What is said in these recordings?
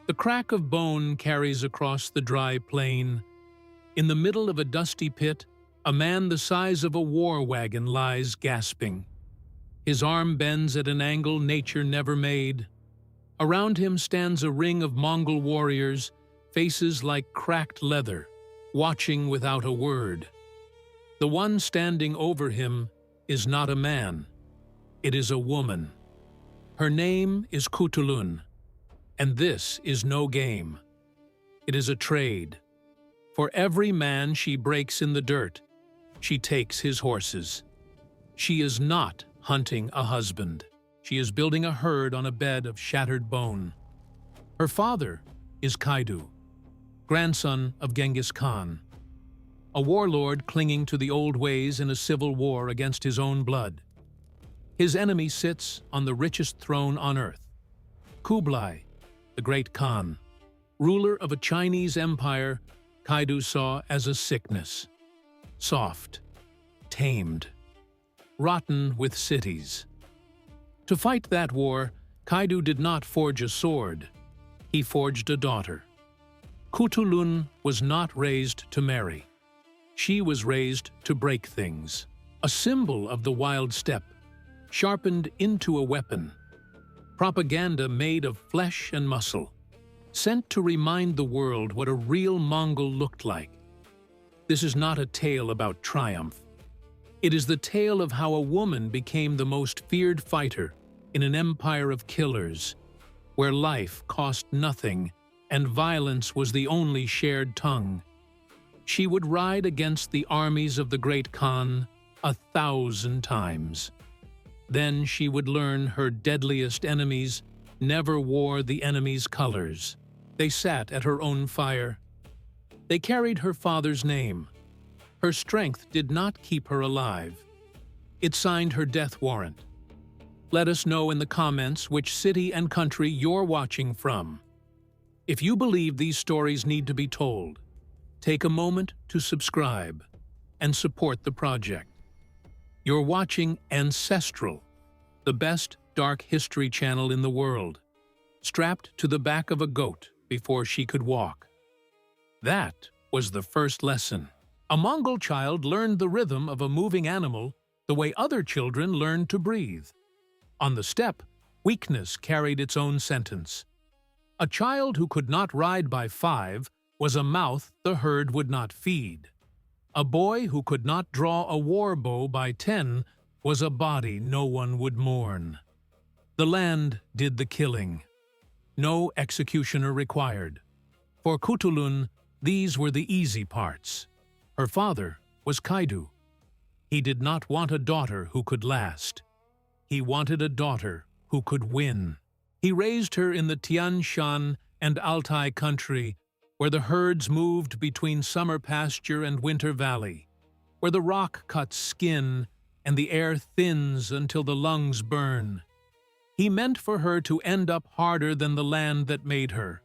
The crack of bone carries across the dry plain. In the middle of a dusty pit, a man the size of a war wagon lies gasping. His arm bends at an angle nature never made. Around him stands a ring of Mongol warriors, faces like cracked leather, watching without a word. The one standing over him is not a man. It is a woman. Her name is Khutulun, and this is no game. It is a trade. For every man she breaks in the dirt, she takes his horses. She is not hunting a husband. She is building a herd on a bed of shattered bone. Her father is Kaidu, grandson of Genghis Khan, a warlord clinging to the old ways in a civil war against his own blood. His enemy sits on the richest throne on earth. Kublai, the great Khan, ruler of a Chinese empire Kaidu saw as a sickness. Soft, tamed, rotten with cities. To fight that war, Kaidu did not forge a sword. He forged a daughter. Khutulun was not raised to marry. She was raised to break things. A symbol of the wild steppe, sharpened into a weapon. Propaganda made of flesh and muscle, sent to remind the world what a real Mongol looked like. This is not a tale about triumph. It is the tale of how a woman became the most feared fighter in an empire of killers, where life cost nothing and violence was the only shared tongue. She would ride against the armies of the great Khan 1,000 times. Then she would learn her deadliest enemies never wore the enemy's colors. They sat at her own fire. They carried her father's name. Her strength did not keep her alive. It signed her death warrant. Let us know in the comments which city and country you're watching from. If you believe these stories need to be told, take a moment to subscribe and support the project. You're watching Ancestral, the best dark history channel in the world, strapped to the back of a goat before she could walk. That was the first lesson. A Mongol child learned the rhythm of a moving animal the way other children learned to breathe. On the steppe, weakness carried its own sentence. A child who could not ride by 5 was a mouth the herd would not feed. A boy who could not draw a war bow by 10 was a body no one would mourn. The land did the killing. No executioner required. For Khutulun, these were the easy parts. Her father was Kaidu. He did not want a daughter who could last. He wanted a daughter who could win. He raised her in the Tian Shan and Altai country, where the herds moved between summer pasture and winter valley, where the rock cuts skin and the air thins until the lungs burn. He meant for her to end up harder than the land that made her.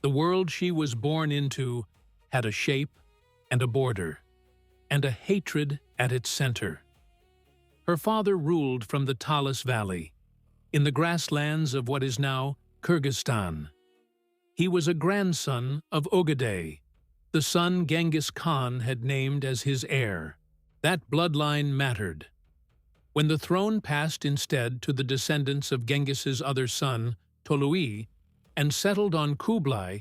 The world she was born into had a shape and a border, and a hatred at its center. Her father ruled from the Talas Valley, in the grasslands of what is now Kyrgyzstan. He was a grandson of Ogadei, the son Genghis Khan had named as his heir. That bloodline mattered. When the throne passed instead to the descendants of Genghis's other son, Tolui, and settled on Kublai,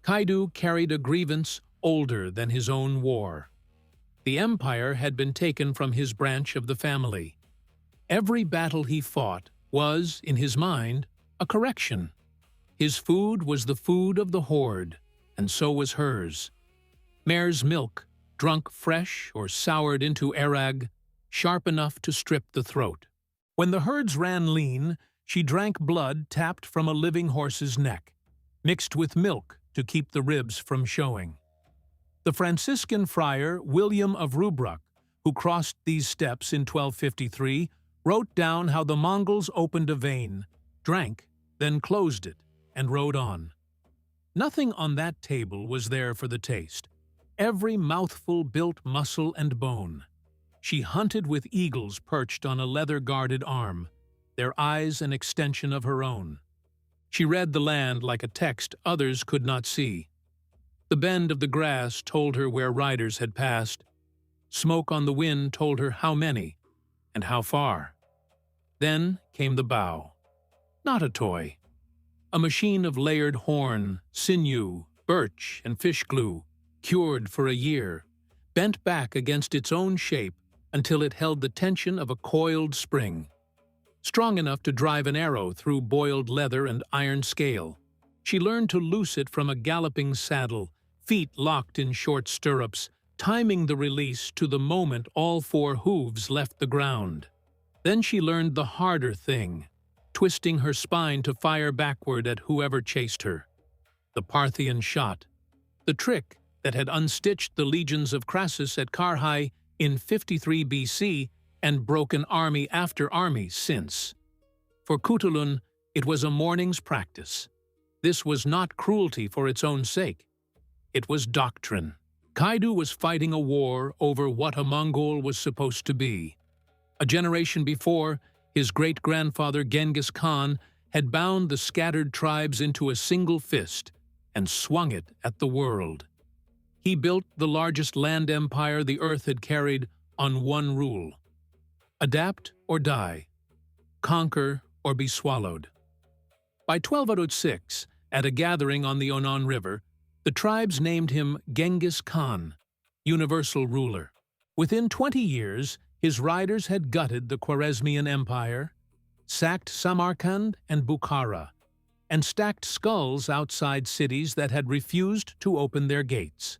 Kaidu carried a grievance older than his own war. The empire had been taken from his branch of the family. Every battle he fought was, in his mind, a correction. His food was the food of the horde, and so was hers. Mare's milk, drunk fresh or soured into arag, sharp enough to strip the throat. When the herds ran lean, she drank blood tapped from a living horse's neck, mixed with milk to keep the ribs from showing. The Franciscan friar William of Rubruck, who crossed these steppes in 1253, wrote down how the Mongols opened a vein, drank, then closed it, and rode on. Nothing on that table was there for the taste. Every mouthful built muscle and bone. She hunted with eagles perched on a leather-guarded arm, their eyes an extension of her own. She read the land like a text others could not see. The bend of the grass told her where riders had passed. Smoke on the wind told her how many and how far. Then came the bow. Not a toy. A machine of layered horn, sinew, birch, and fish glue, cured for a year, bent back against its own shape until it held the tension of a coiled spring. Strong enough to drive an arrow through boiled leather and iron scale. She learned to loose it from a galloping saddle, feet locked in short stirrups, timing the release to the moment all four hooves left the ground. Then she learned the harder thing, twisting her spine to fire backward at whoever chased her. The Parthian shot, the trick that had unstitched the legions of Crassus at Carrhae in 53 BC and broken army after army since. For Khutulun, it was a morning's practice. This was not cruelty for its own sake. It was doctrine. Kaidu was fighting a war over what a Mongol was supposed to be. A generation before, his great-grandfather Genghis Khan had bound the scattered tribes into a single fist and swung it at the world. He built the largest land empire the earth had carried on one rule: adapt or die, conquer or be swallowed. By 1206, at a gathering on the Onon River, the tribes named him Genghis Khan, universal ruler. Within 20 years, his riders had gutted the Khwarezmian Empire, sacked Samarkand and Bukhara, and stacked skulls outside cities that had refused to open their gates.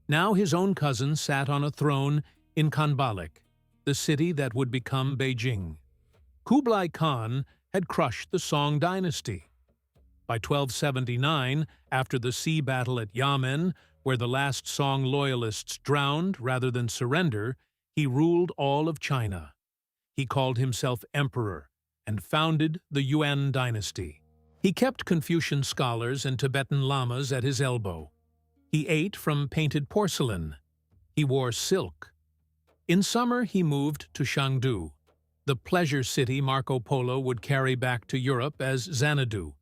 Now his own cousin sat on a throne in Khanbalik, the city that would become Beijing. Kublai Khan had crushed the Song dynasty. By 1279, after the sea battle at Yamen, where the last Song loyalists drowned rather than surrender, he ruled all of China. He called himself emperor and founded the Yuan dynasty. He kept Confucian scholars and Tibetan lamas at his elbow. He ate from painted porcelain. He wore silk. In summer, he moved to Chengdu, the pleasure city Marco Polo would carry back to Europe as Xanadu,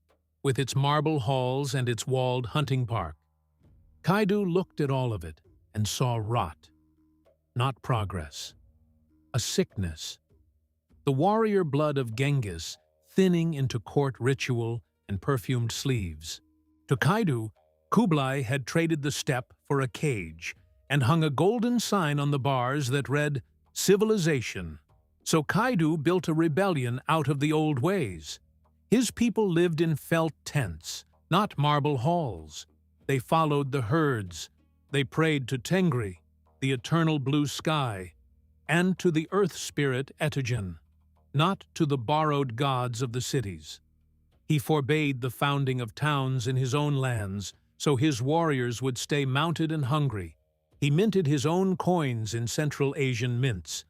with its marble halls and its walled hunting park. Kaidu looked at all of it and saw rot, not progress. A sickness. The warrior blood of Genghis thinning into court ritual and perfumed sleeves. To Kaidu, Kublai had traded the steppe for a cage and hung a golden sign on the bars that read, "Civilization." So Kaidu built a rebellion out of the old ways. His people lived in felt tents, not marble halls. They followed the herds. They prayed to Tengri, the eternal blue sky, and to the earth spirit Etigen, not to the borrowed gods of the cities. He forbade the founding of towns in his own lands, so his warriors would stay mounted and hungry. He minted his own coins in Central Asian mints,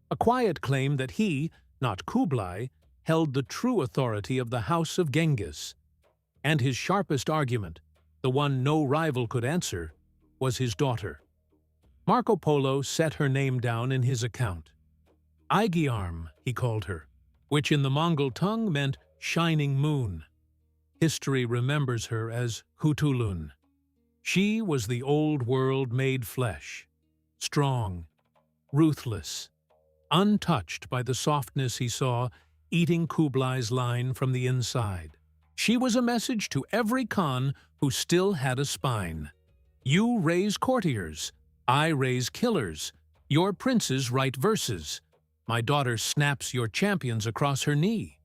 a quiet claim that he, not Kublai, held the true authority of the House of Genghis. And his sharpest argument, the one no rival could answer, was his daughter. Marco Polo set her name down in his account. Aigiarm, he called her, which in the Mongol tongue meant shining moon. History remembers her as Khutulun. She was the old world made flesh, strong, ruthless, untouched by the softness he saw eating Kublai's line from the inside. She was a message to every Khan who still had a spine. You raise courtiers, I raise killers. Your princes write verses. My daughter snaps your champions across her knee.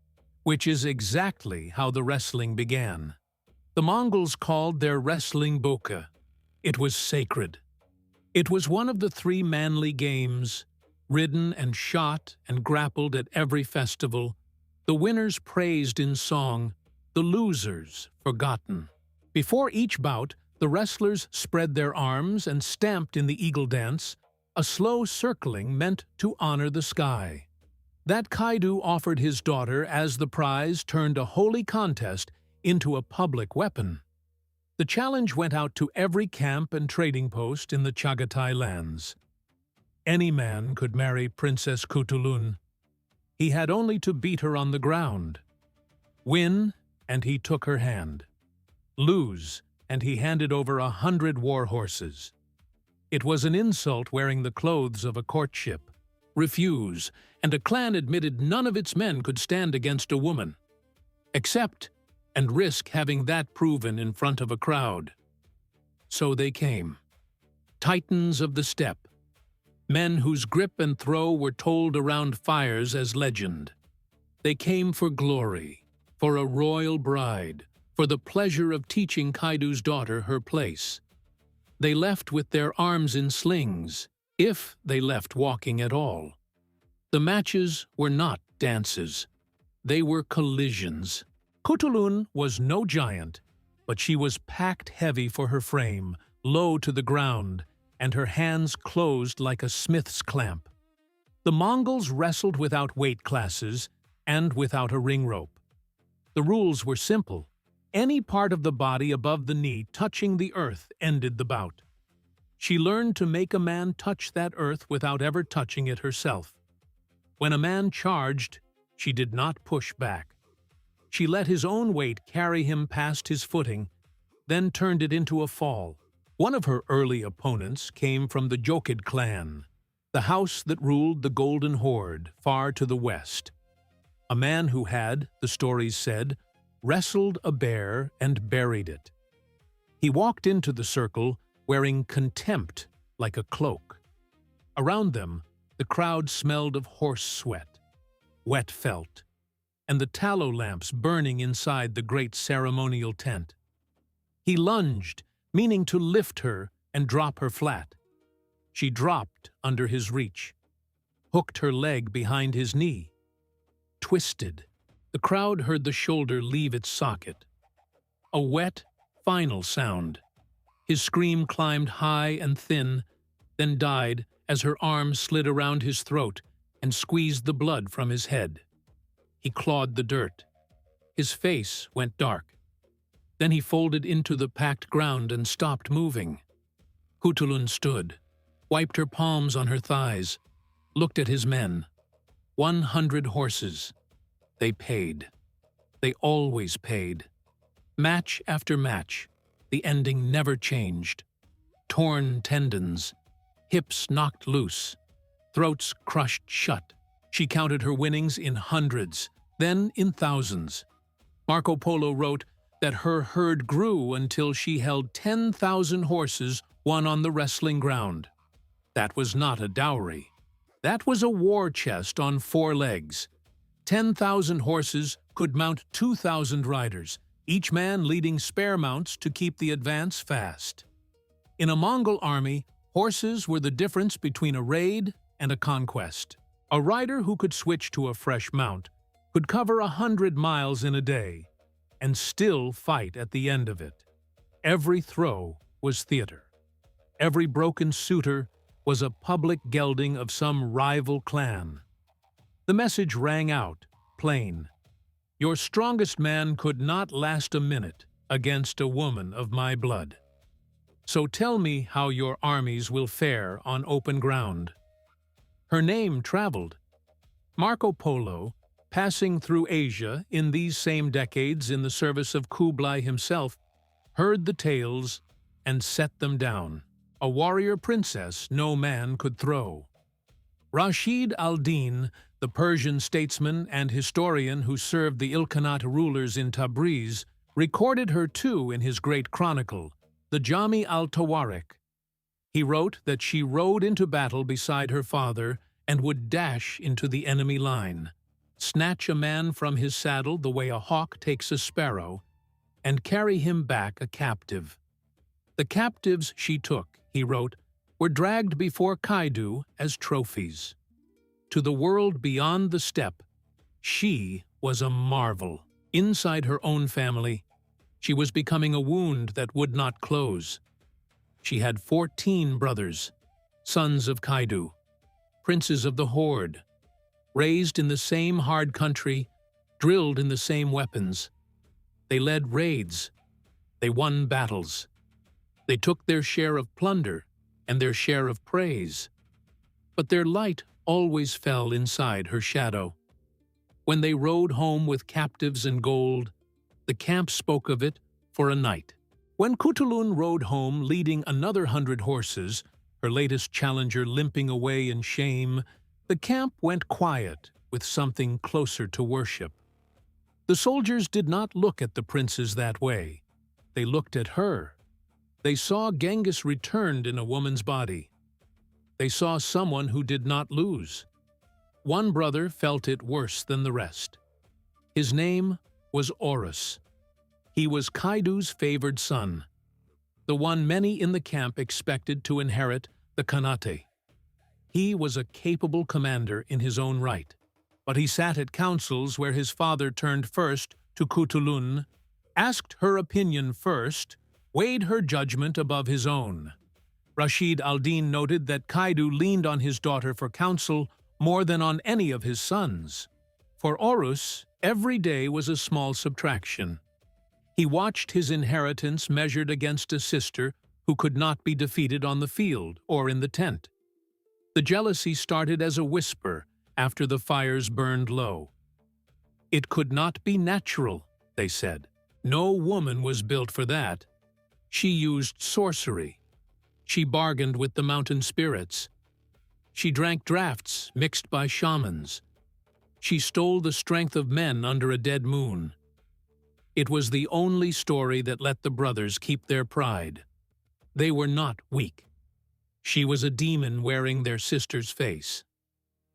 Which is exactly how the wrestling began. The Mongols called their wrestling boke. It was sacred. It was one of the three manly games, ridden and shot and grappled at every festival, the winners praised in song, the losers forgotten. Before each bout, the wrestlers spread their arms and stamped in the eagle dance, a slow circling meant to honor the sky. That Kaidu offered his daughter as the prize turned a holy contest into a public weapon. The challenge went out to every camp and trading post in the Chagatai lands. Any man could marry Princess Khutulun. He had only to beat her on the ground. Win, and he took her hand. Lose, and he handed over 100 war horses. It was an insult wearing the clothes of a courtship. Refuse, and a clan admitted none of its men could stand against a woman. Accept, and risk having that proven in front of a crowd. So they came. Titans of the steppe. Men whose grip and throw were told around fires as legend. They came for glory, for a royal bride, for the pleasure of teaching Kaidu's daughter her place. They left with their arms in slings, if they left walking at all. The matches were not dances. They were collisions. Khutulun was no giant, but she was packed heavy for her frame, low to the ground, and her hands closed like a smith's clamp. The Mongols wrestled without weight classes and without a ring rope. The rules were simple. Any part of the body above the knee touching the earth ended the bout. She learned to make a man touch that earth without ever touching it herself. When a man charged, she did not push back. She let his own weight carry him past his footing, then turned it into a fall. One of her early opponents came from the Jokid clan, the house that ruled the Golden Horde far to the west. A man who had, the stories said, wrestled a bear and buried it. He walked into the circle wearing contempt like a cloak. Around them, the crowd smelled of horse sweat, wet felt, and the tallow lamps burning inside the great ceremonial tent. He lunged, meaning to lift her and drop her flat. She dropped under his reach, hooked her leg behind his knee. Twisted, the crowd heard the shoulder leave its socket. A wet, final sound. His scream climbed high and thin, then died as her arm slid around his throat and squeezed the blood from his head. He clawed the dirt. His face went dark. Then he folded into the packed ground and stopped moving. Khutulun stood, wiped her palms on her thighs, looked at his men. 100 horses. They paid. They always paid. Match after match, the ending never changed. Torn tendons, hips knocked loose, throats crushed shut. She counted her winnings in hundreds, then in thousands. Marco Polo wrote that her herd grew until she held 10,000 horses won on the wrestling ground. That was not a dowry. That was a war chest on 4 legs. 10,000 horses could mount 2,000 riders, each man leading spare mounts to keep the advance fast. In a Mongol army, horses were the difference between a raid and a conquest. A rider who could switch to a fresh mount could cover 100 miles in a day and still fight at the end of it. Every throw was theater. Every broken suitor was a public gelding of some rival clan. The message rang out, plain. Your strongest man could not last a minute against a woman of my blood. So tell me how your armies will fare on open ground. Her name traveled. Marco Polo, passing through Asia in these same decades in the service of Kublai himself, heard the tales and set them down. A warrior princess no man could throw. Rashid al-Din, the Persian statesman and historian who served the Ilkhanate rulers in Tabriz, recorded her too in his great chronicle, the Jami al-Tawarik. He wrote that she rode into battle beside her father and would dash into the enemy line, snatch a man from his saddle the way a hawk takes a sparrow, and carry him back a captive. The captives she took, he wrote, were dragged before Kaidu as trophies. To the world beyond the steppe, she was a marvel. Inside her own family, she was becoming a wound that would not close. She had 14 brothers, sons of Kaidu, princes of the Horde, raised in the same hard country, drilled in the same weapons. They led raids. They won battles. They took their share of plunder and their share of praise. But their light always fell inside her shadow. When they rode home with captives and gold, The camp spoke of it for a night. When Khutulun rode home leading another 100 horses, her latest challenger limping away in shame, the camp went quiet with something closer to worship. The soldiers did not look at the princes that way. They looked at her. They saw Genghis returned in a woman's body. They saw someone who did not lose. One brother felt it worse than the rest. His name was Horus. He was Kaidu's favored son, the one many in the camp expected to inherit the Khanate. He was a capable commander in his own right, but he sat at councils where his father turned first to Khutulun, asked her opinion first, weighed her judgment above his own. Rashid al-Din noted that Kaidu leaned on his daughter for counsel more than on any of his sons. For Horus, every day was a small subtraction. He watched his inheritance measured against a sister who could not be defeated on the field or in the tent. The jealousy started as a whisper after the fires burned low. It could not be natural, they said. No woman was built for that. She used sorcery. She bargained with the mountain spirits. She drank drafts mixed by shamans. She stole the strength of men under a dead moon. It was the only story that let the brothers keep their pride. They were not weak. She was a demon wearing their sister's face.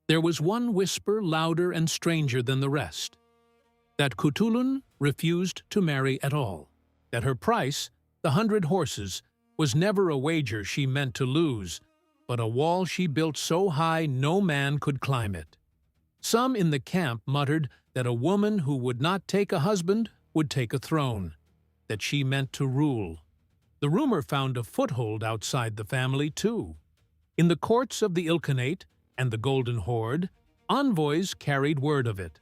There was one whisper louder and stranger than the rest. That Khutulun refused to marry at all. That her price, the 100 horses, was never a wager she meant to lose, but a wall she built so high no man could climb it. Some in the camp muttered that a woman who would not take a husband would take a throne, that she meant to rule. The rumor found a foothold outside the family, too. In the courts of the Ilkhanate and the Golden Horde, envoys carried word of it.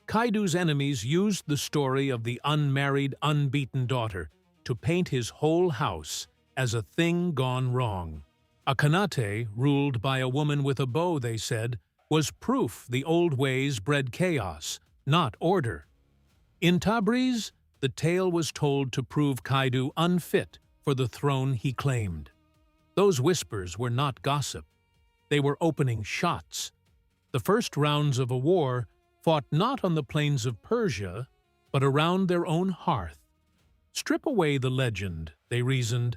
Kaidu's enemies used the story of the unmarried, unbeaten daughter to paint his whole house as a thing gone wrong. A Khanate, ruled by a woman with a bow, they said, was proof the old ways bred chaos, not order. In Tabriz, the tale was told to prove Kaidu unfit for the throne he claimed. Those whispers were not gossip. They were opening shots. The first rounds of a war fought not on the plains of Persia, but around their own hearth. Strip away the legend, they reasoned,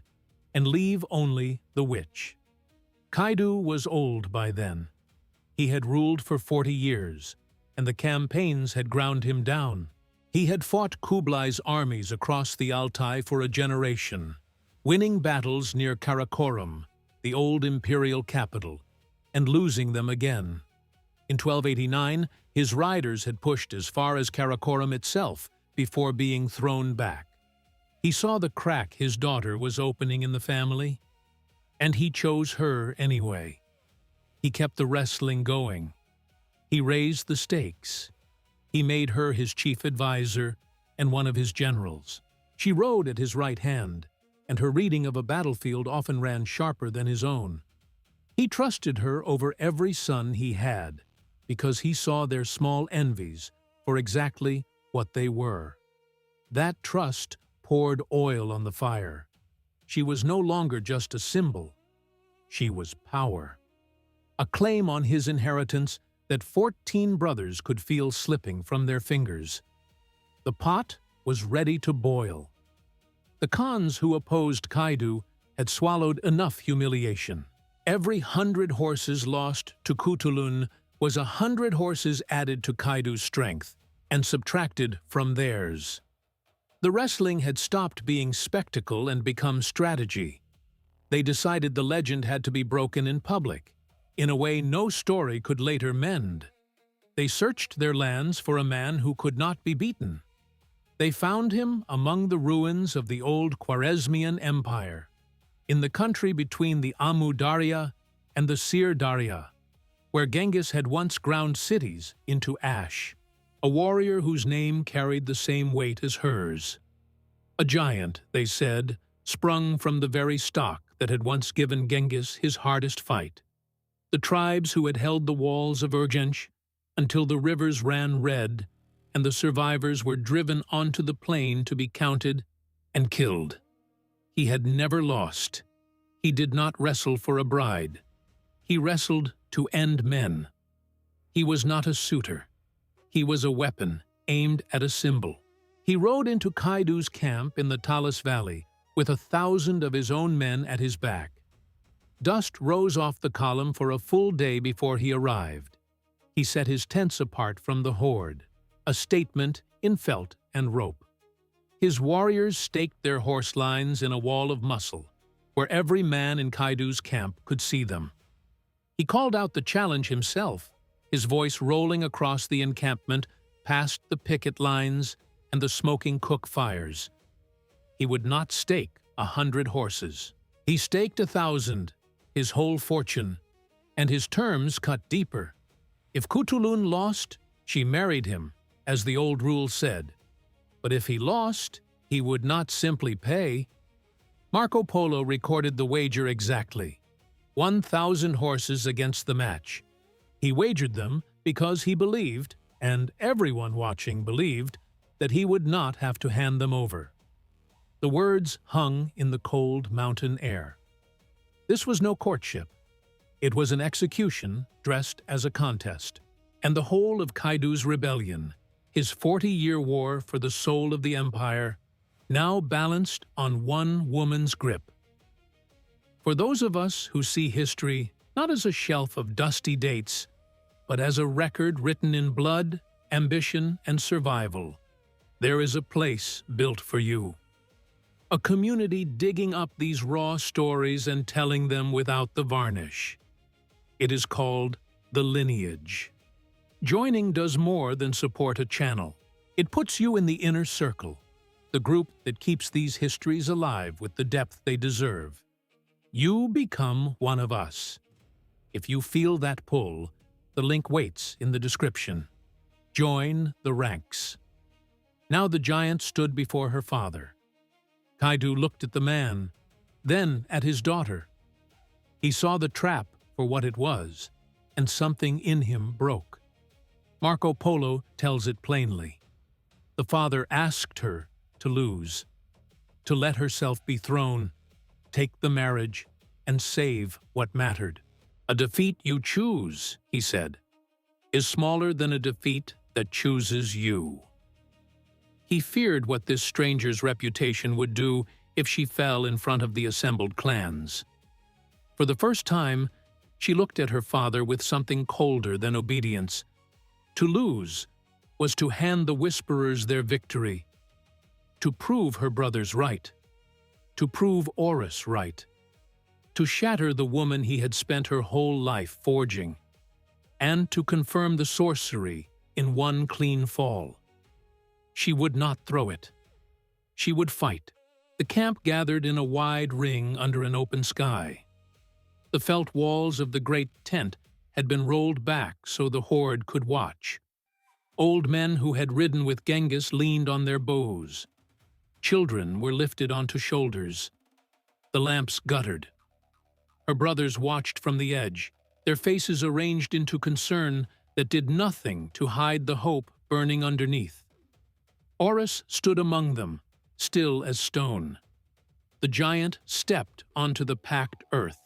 and leave only the witch. Kaidu was old by then. He had ruled for 40 years, and the campaigns had ground him down. He had fought Kublai's armies across the Altai for a generation, winning battles near Karakorum, the old imperial capital, and losing them again. In 1289, his riders had pushed as far as Karakorum itself before being thrown back. He saw the crack his daughter was opening in the family, and he chose her anyway. He kept the wrestling going. He raised the stakes. He made her his chief advisor and one of his generals. She rode at his right hand, and her reading of a battlefield often ran sharper than his own. He trusted her over every son he had, because he saw their small envies for exactly what they were. That trust poured oil on the fire. She was no longer just a symbol. She was power. A claim on his inheritance that 14 brothers could feel slipping from their fingers. The pot was ready to boil. The Khans who opposed Kaidu had swallowed enough humiliation. Every 100 horses lost to Khutulun was 100 horses added to Kaidu's strength and subtracted from theirs. The wrestling had stopped being spectacle and become strategy. They decided the legend had to be broken in public, in a way no story could later mend. They searched their lands for a man who could not be beaten. They found him among the ruins of the old Khwarezmian Empire, in the country between the Amu Darya and the Sir Darya, where Genghis had once ground cities into ash, a warrior whose name carried the same weight as hers. A giant, they said, sprung from the very stock that had once given Genghis his hardest fight. The tribes who had held the walls of Urgench until the rivers ran red and the survivors were driven onto the plain to be counted and killed. He had never lost. He did not wrestle for a bride. He wrestled to end men. He was not a suitor. He was a weapon aimed at a symbol. He rode into Kaidu's camp in the Talas Valley with 1,000 of his own men at his back. Dust rose off the column for a full day before he arrived. He set his tents apart from the horde, a statement in felt and rope. His warriors staked their horse lines in a wall of muscle, where every man in Kaidu's camp could see them. He called out the challenge himself, his voice rolling across the encampment past the picket lines and the smoking cook fires. He would not stake 100 horses. He staked 1,000, his whole fortune, and his terms cut deeper. If Khutulun lost, she married him, as the old rule said. But if he lost, he would not simply pay. Marco Polo recorded the wager exactly: 1,000 horses against the match. He wagered them because he believed, and everyone watching believed, that he would not have to hand them over. The words hung in the cold mountain air. This was no courtship. It was an execution dressed as a contest, and the whole of Kaidu's rebellion, his 40-year war for the soul of the empire, now balanced on one woman's grip. For those of us who see history not as a shelf of dusty dates, but as a record written in blood, ambition, and survival, there is a place built for you. A community digging up these raw stories and telling them without the varnish. It is called the lineage. Joining does more than support a channel. It puts you in the inner circle, the group that keeps these histories alive with the depth they deserve. You become one of us. If you feel that pull, the link waits in the description. Join the ranks. Now the giant stood before her father. Kaidu looked at the man, then at his daughter. He saw the trap for what it was, and something in him broke. Marco Polo tells it plainly. The father asked her to lose, to let herself be thrown, take the marriage, and save what mattered. A defeat you choose, he said, is smaller than a defeat that chooses you. He feared what this stranger's reputation would do if she fell in front of the assembled clans. For the first time, she looked at her father with something colder than obedience. To lose was to hand the whisperers their victory, to prove her brothers right, to prove Horus right, to shatter the woman he had spent her whole life forging, and to confirm the sorcery in one clean fall. She would not throw it. She would fight. The camp gathered in a wide ring under an open sky. The felt walls of the great tent had been rolled back so the horde could watch. Old men who had ridden with Genghis leaned on their bows. Children were lifted onto shoulders. The lamps guttered. Her brothers watched from the edge, their faces arranged into concern that did nothing to hide the hope burning underneath. Horus stood among them, still as stone. The giant stepped onto the packed earth.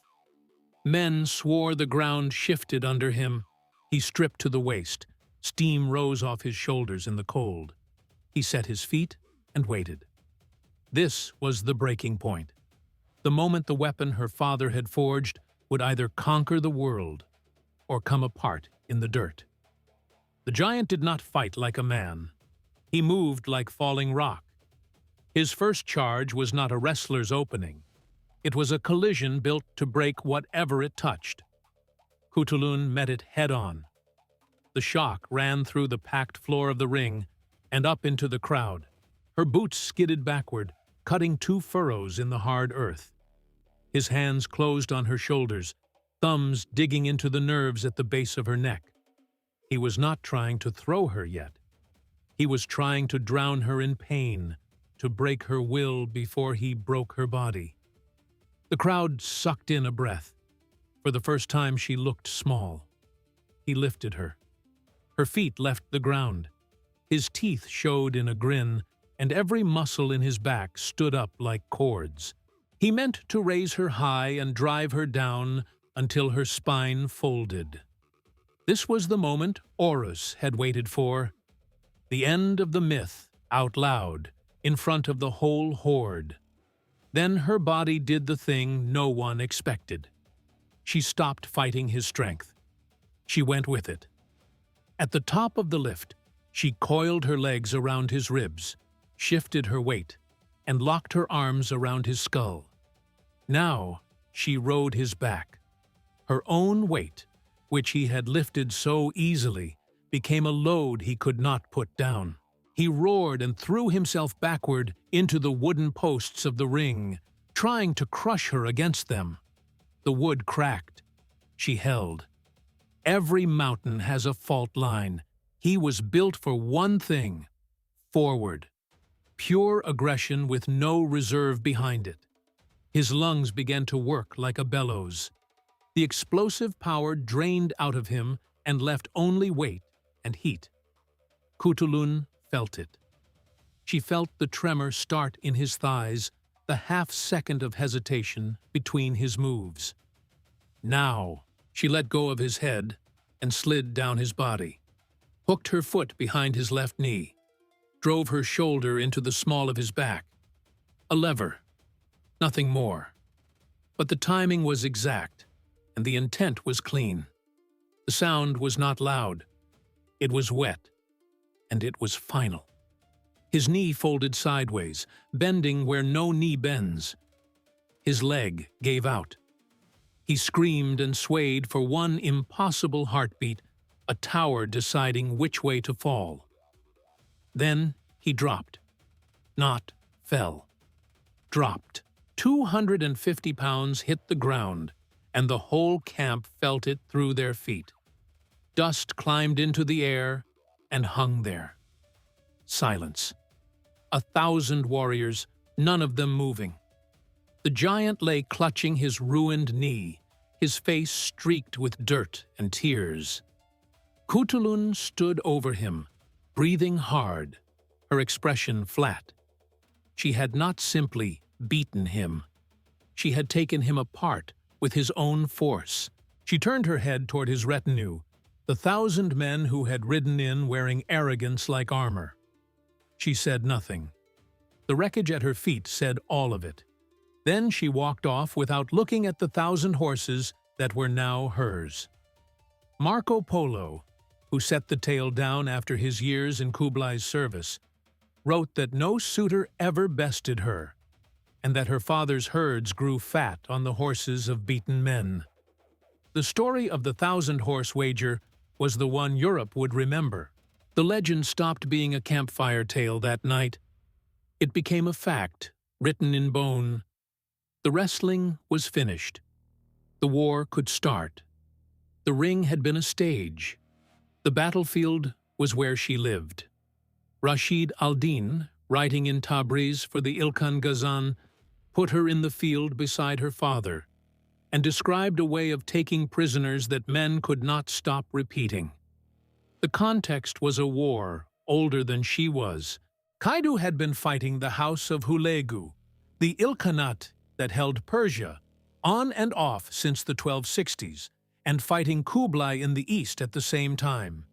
Men swore the ground shifted under him. He stripped to the waist. Steam rose off his shoulders in the cold. He set his feet and waited. This was the breaking point. The moment the weapon her father had forged would either conquer the world or come apart in the dirt. The giant did not fight like a man. He moved like falling rock. His first charge was not a wrestler's opening. It was a collision built to break whatever it touched. Khutulun met it head-on. The shock ran through the packed floor of the ring and up into the crowd. Her boots skidded backward, cutting 2 furrows in the hard earth. His hands closed on her shoulders, thumbs digging into the nerves at the base of her neck. He was not trying to throw her yet. He was trying to drown her in pain, to break her will before he broke her body. The crowd sucked in a breath. For the first time, she looked small. He lifted her. Her feet left the ground. His teeth showed in a grin, and every muscle in his back stood up like cords. He meant to raise her high and drive her down until her spine folded. This was the moment Horus had waited for, the end of the myth out loud, in front of the whole horde. Then her body did the thing no one expected. She stopped fighting his strength. She went with it. At the top of the lift, she coiled her legs around his ribs, shifted her weight, and locked her arms around his skull. Now she rode his back. Her own weight, which he had lifted so easily, became a load he could not put down. He roared and threw himself backward into the wooden posts of the ring, trying to crush her against them. The wood cracked. She held. Every mountain has a fault line. He was built for one thing: forward. Pure aggression with no reserve behind it. His lungs began to work like a bellows. The explosive power drained out of him and left only weight and heat. Khutulun felt it. She felt the tremor start in his thighs, the half-second of hesitation between his moves. Now, she let go of his head and slid down his body, hooked her foot behind his left knee, drove her shoulder into the small of his back. A lever. Nothing more. But the timing was exact, and the intent was clean. The sound was not loud. It was wet, and it was final. His knee folded sideways, bending where no knee bends. His leg gave out. He screamed and swayed for one impossible heartbeat, a tower deciding which way to fall. Then he dropped. Not fell. Dropped. 250 pounds hit the ground, and the whole camp felt it through their feet. Dust climbed into the air and hung there. Silence. 1,000 warriors, none of them moving. The giant lay clutching his ruined knee, his face streaked with dirt and tears. Khutulun stood over him, breathing hard, her expression flat. She had not simply beaten him. She had taken him apart with his own force. She turned her head toward his retinue, the 1,000 men who had ridden in wearing arrogance like armor. She said nothing. The wreckage at her feet said all of it. Then she walked off without looking at the 1,000 horses that were now hers. Marco Polo, who set the tale down after his years in Kublai's service, wrote that no suitor ever bested her, and that her father's herds grew fat on the horses of beaten men. The story of the 1,000-horse wager was the one Europe would remember. The legend stopped being a campfire tale that night. It became a fact, written in bone. The wrestling was finished. The war could start. The ring had been a stage. The battlefield was where she lived. Rashid al-Din, writing in Tabriz for the Ilkhan Ghazan, put her in the field beside her father, and described a way of taking prisoners that men could not stop repeating. The context was a war older than she was. Kaidu had been fighting the house of Hulegu, the Ilkhanate that held Persia, on and off since the 1260s, and fighting Kublai in the east at the same time.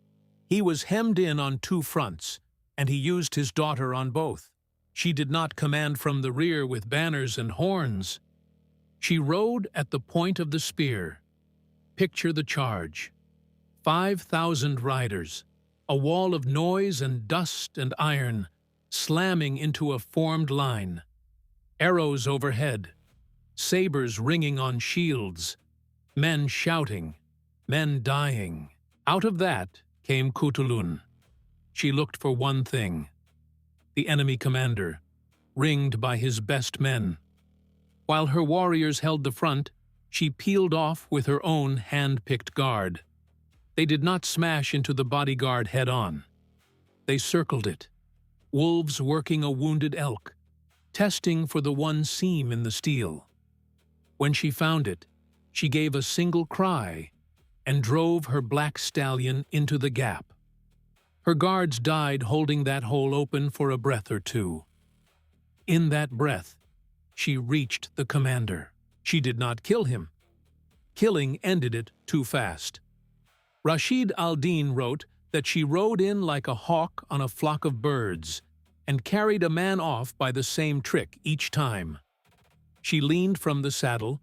He was hemmed in on 2 fronts, and he used his daughter on both. She did not command from the rear with banners and horns. She rode at the point of the spear. Picture the charge. 5,000 riders, a wall of noise and dust and iron, slamming into a formed line. Arrows overhead, sabers ringing on shields, men shouting, men dying. Out of that came Khutulun. She looked for one thing: the enemy commander, ringed by his best men. While her warriors held the front, she peeled off with her own hand-picked guard. They did not smash into the bodyguard head-on. They circled it, wolves working a wounded elk, testing for the one seam in the steel. When she found it, she gave a single cry and drove her black stallion into the gap. Her guards died holding that hole open for a breath or two. In that breath, she reached the commander. She did not kill him. Killing ended it too fast. Rashid al-Din wrote that she rode in like a hawk on a flock of birds and carried a man off by the same trick each time. She leaned from the saddle,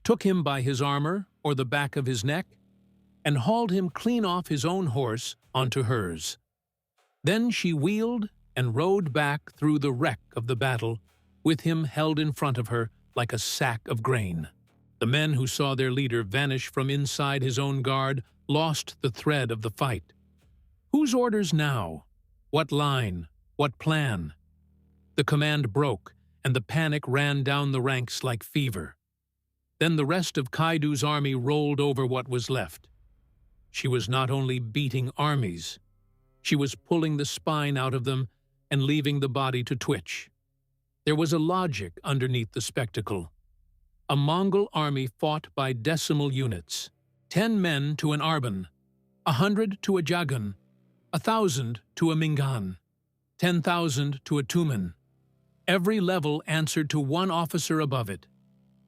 took him by his armor or the back of his neck, and hauled him clean off his own horse onto hers. Then she wheeled and rode back through the wreck of the battle, with him held in front of her like a sack of grain. The men who saw their leader vanish from inside his own guard lost the thread of the fight. Whose orders now? What line? What plan? The command broke, and the panic ran down the ranks like fever. Then the rest of Kaidu's army rolled over what was left. She was not only beating armies, she was pulling the spine out of them and leaving the body to twitch. There was a logic underneath the spectacle. A Mongol army fought by decimal units, 10 men to an Arban, 100 to a Jagan, 1,000 to a Mingan, 10,000 to a Tumen. Every level answered to one officer above it.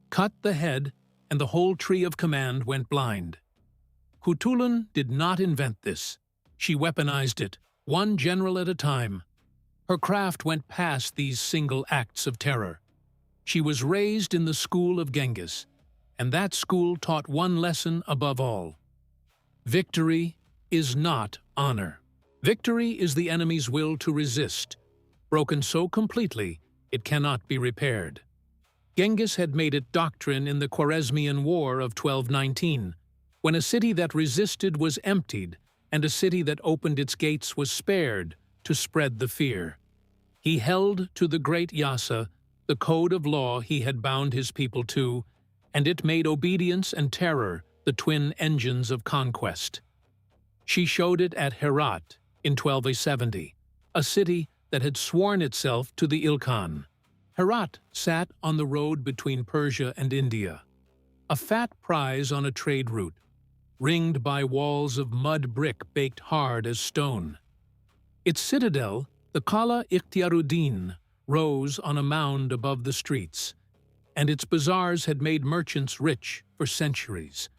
Cut the head, and the whole tree of command went blind. Khutulun did not invent this. She weaponized it, one general at a time. Her craft went past these single acts of terror. She was raised in the school of Genghis, and that school taught one lesson above all. Victory is not honor. Victory is the enemy's will to resist, broken so completely it cannot be repaired. Genghis had made it doctrine in the Khwarezmian War of 1219, when a city that resisted was emptied and a city that opened its gates was spared to spread the fear. He held to the great Yasa, the code of law he had bound his people to, and it made obedience and terror the twin engines of conquest. She showed it at Herat in 1270, a city that had sworn itself to the Ilkhan. Herat sat on the road between Persia and India, a fat prize on a trade route, ringed by walls of mud brick baked hard as stone. Its citadel, the Qala Ikhtiaruddin, rose on a mound above the streets, and its bazaars had made merchants rich for centuries.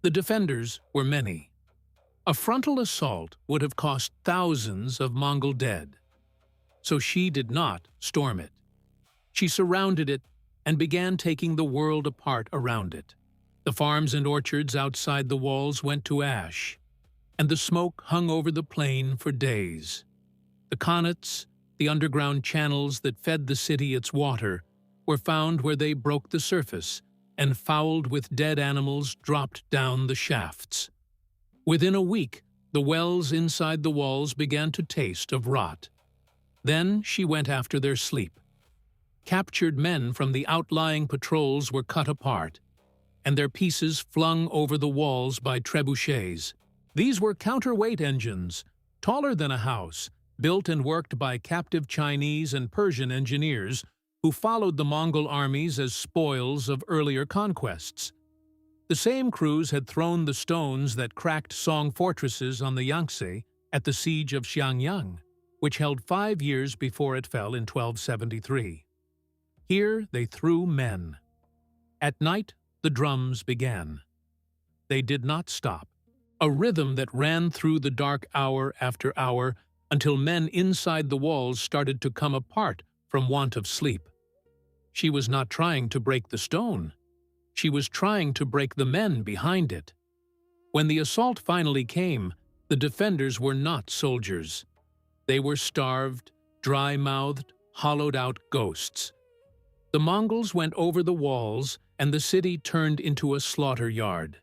The defenders were many. A frontal assault would have cost thousands of Mongol dead. So she did not storm it. She surrounded it and began taking the world apart around it. The farms and orchards outside the walls went to ash, and the smoke hung over the plain for days. The Khanates, the underground channels that fed the city its water, were found where they broke the surface, and fouled with dead animals dropped down the shafts. Within a week, the wells inside the walls began to taste of rot. Then she went after their sleep. Captured men from the outlying patrols were cut apart, and their pieces flung over the walls by trebuchets. These were counterweight engines, taller than a house, built and worked by captive Chinese and Persian engineers who followed the Mongol armies as spoils of earlier conquests. The same crews had thrown the stones that cracked Song fortresses on the Yangtze at the siege of Xiangyang, which held 5 years before it fell in 1273. Here they threw men. At night, the drums began. They did not stop, a rhythm that ran through the dark hour after hour until men inside the walls started to come apart from want of sleep. She was not trying to break the stone. She was trying to break the men behind it. When the assault finally came, the defenders were not soldiers. They were starved, dry-mouthed, hollowed-out ghosts. The Mongols went over the walls, and the city turned into a slaughter yard.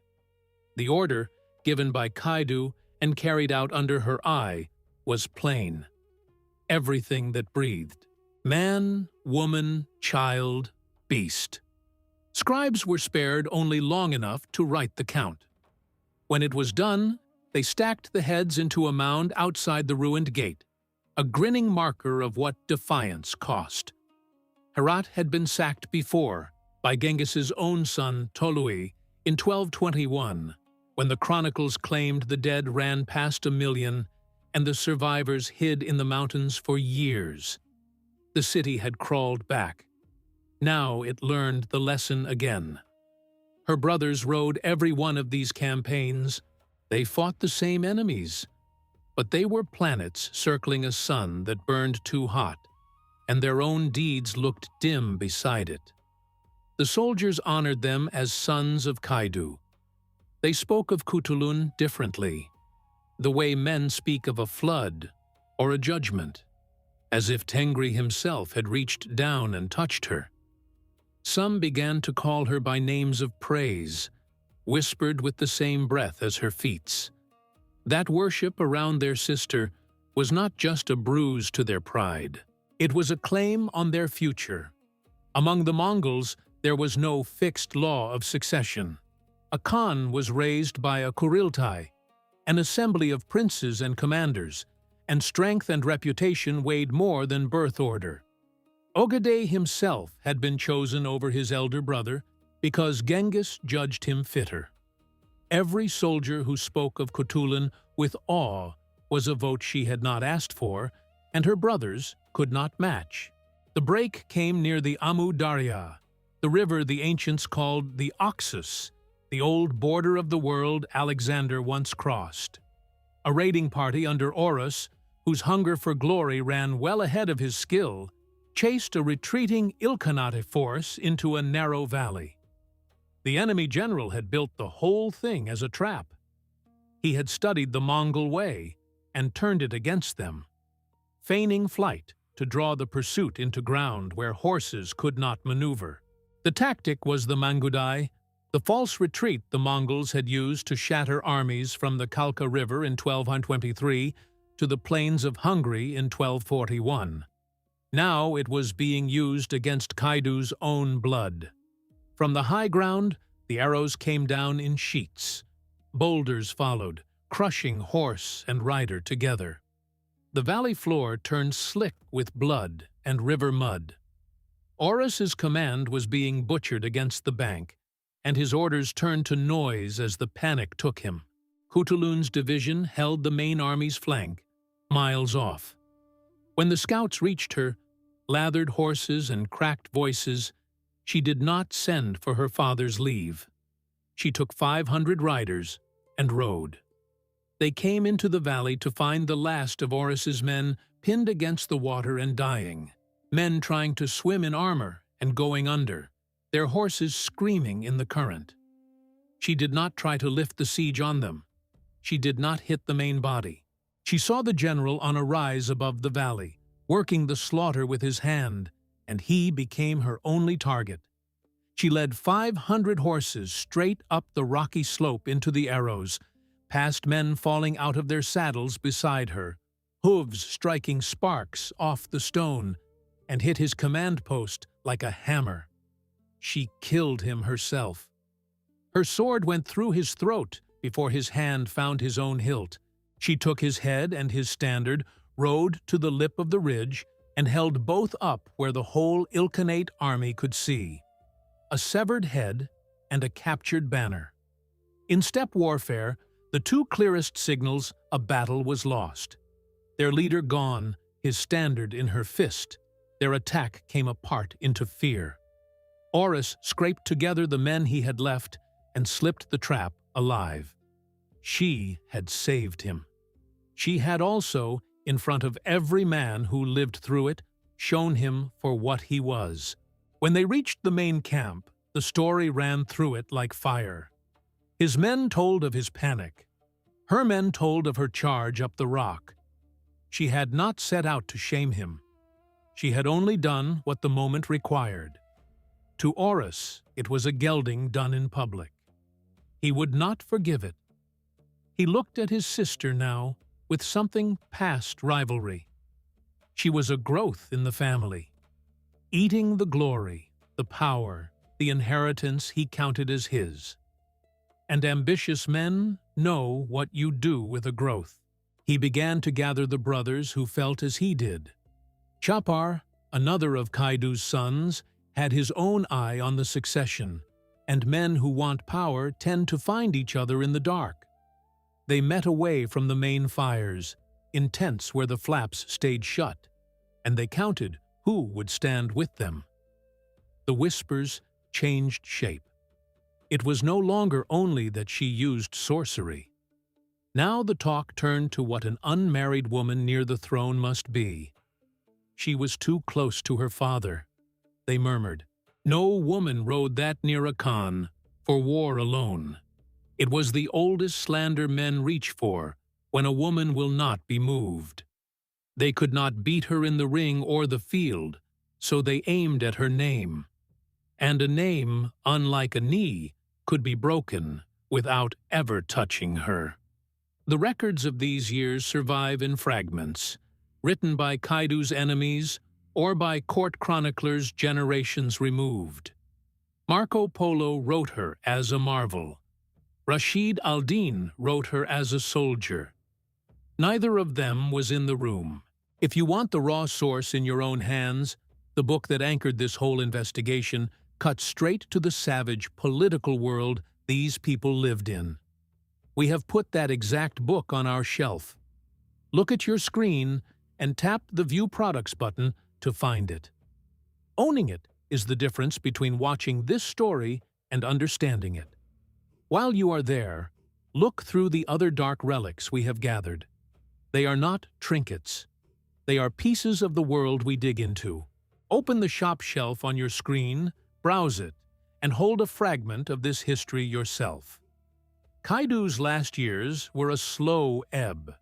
The order, given by Kaidu and carried out under her eye, was plain. Everything that breathed. Man, woman, child, beast. Scribes were spared only long enough to write the count. When it was done, they stacked the heads into a mound outside the ruined gate, a grinning marker of what defiance cost. Herat had been sacked before, by Genghis's own son Tolui in 1221, when the chronicles claimed the dead ran past 1 million and the survivors hid in the mountains for years. The city had crawled back. Now it learned the lesson again. Her brothers rode every one of these campaigns. They fought the same enemies, but they were planets circling a sun that burned too hot, and their own deeds looked dim beside it. The soldiers honored them as sons of Kaidu. They spoke of Khutulun differently, the way men speak of a flood or a judgment, as if Tengri himself had reached down and touched her. Some began to call her by names of praise, whispered with the same breath as her feats. That worship around their sister was not just a bruise to their pride. It was a claim on their future. Among the Mongols, there was no fixed law of succession. A Khan was raised by a Kuriltai, an assembly of princes and commanders, and strength and reputation weighed more than birth order. Ogadei himself had been chosen over his elder brother because Genghis judged him fitter. Every soldier who spoke of Khutulun with awe was a vote she had not asked for, and her brothers could not match. The break came near the Amu Darya, the river the ancients called the Oxus, the old border of the world Alexander once crossed. A raiding party under Horus, whose hunger for glory ran well ahead of his skill, chased a retreating Ilkhanate force into a narrow valley. The enemy general had built the whole thing as a trap. He had studied the Mongol way and turned it against them, feigning flight to draw the pursuit into ground where horses could not maneuver. The tactic was the Mangudai, the false retreat the Mongols had used to shatter armies from the Kalka River in 1223 to the plains of Hungary in 1241. Now it was being used against Kaidu's own blood. From the high ground, the arrows came down in sheets. Boulders followed, crushing horse and rider together. The valley floor turned slick with blood and river mud. Horus's command was being butchered against the bank, and his orders turned to noise as the panic took him. Khutulun's division held the main army's flank, miles off. When the scouts reached her, lathered horses and cracked voices, she did not send for her father's leave. She took 500 riders and rode. They came into the valley to find the last of Horus's men pinned against the water and dying, men trying to swim in armor and going under, their horses screaming in the current. She did not try to lift the siege on them. She did not hit the main body. She saw the general on a rise above the valley, working the slaughter with his hand, and he became her only target. She led 500 horses straight up the rocky slope into the arrows, past men falling out of their saddles beside her, hooves striking sparks off the stone, and hit his command post like a hammer. She killed him herself. Her sword went through his throat before his hand found his own hilt. She took his head and his standard, rode to the lip of the ridge, and held both up where the whole Ilkhanate army could see. A severed head and a captured banner. In steppe warfare, the two clearest signals a battle was lost. Their leader gone, his standard in her fist, their attack came apart into fear. Horus scraped together the men he had left and slipped the trap alive. She had saved him. She had also, in front of every man who lived through it, shown him for what he was. When they reached the main camp, the story ran through it like fire. His men told of his panic. Her men told of her charge up the rock. She had not set out to shame him. She had only done what the moment required. To Horus, it was a gelding done in public. He would not forgive it. He looked at his sister now with something past rivalry. She was a growth in the family, eating the glory, the power, the inheritance he counted as his. And ambitious men know what you do with a growth. He began to gather the brothers who felt as he did. Chapar, another of Kaidu's sons, had his own eye on the succession, and men who want power tend to find each other in the dark. They met away from the main fires, in tents where the flaps stayed shut, and they counted who would stand with them. The whispers changed shape. It was no longer only that she used sorcery. Now the talk turned to what an unmarried woman near the throne must be. She was too close to her father, they murmured. No woman rode that near a Khan, for war alone. It was the oldest slander men reach for, when a woman will not be moved. They could not beat her in the ring or the field, so they aimed at her name. And a name, unlike a knee, could be broken without ever touching her. The records of these years survive in fragments, written by Kaidu's enemies or by court chroniclers generations removed. Marco Polo wrote her as a marvel. Rashid al-Din wrote her as a soldier. Neither of them was in the room. If you want the raw source in your own hands, the book that anchored this whole investigation cut straight to the savage political world these people lived in. We have put that exact book on our shelf. Look at your screen and tap the View Products button to find it. Owning it is the difference between watching this story and understanding it. While you are there, look through the other dark relics we have gathered. They are not trinkets. They are pieces of the world we dig into. Open the shop shelf on your screen, browse it, and hold a fragment of this history yourself. Kaidu's last years were a slow ebb.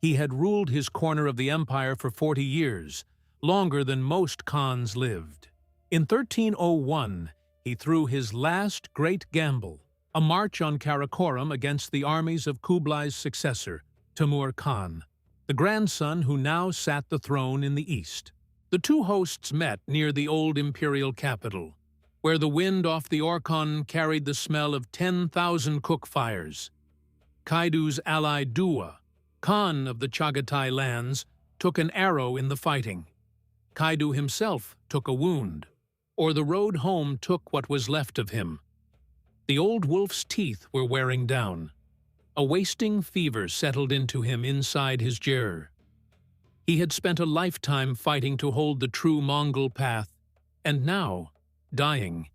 He had ruled his corner of the empire for 40 years, longer than most Khans lived. In 1301, he threw his last great gamble, a march on Karakoram against the armies of Kublai's successor, Timur Khan, the grandson who now sat the throne in the east. The two hosts met near the old imperial capital, where the wind off the Orkhon carried the smell of 10,000 cook fires. Kaidu's ally Dua, Khan of the Chagatai lands, took an arrow in the fighting. Kaidu himself took a wound, or the road home took what was left of him. The old wolf's teeth were wearing down. A wasting fever settled into him inside his ger. He had spent a lifetime fighting to hold the true Mongol path, and now, dying,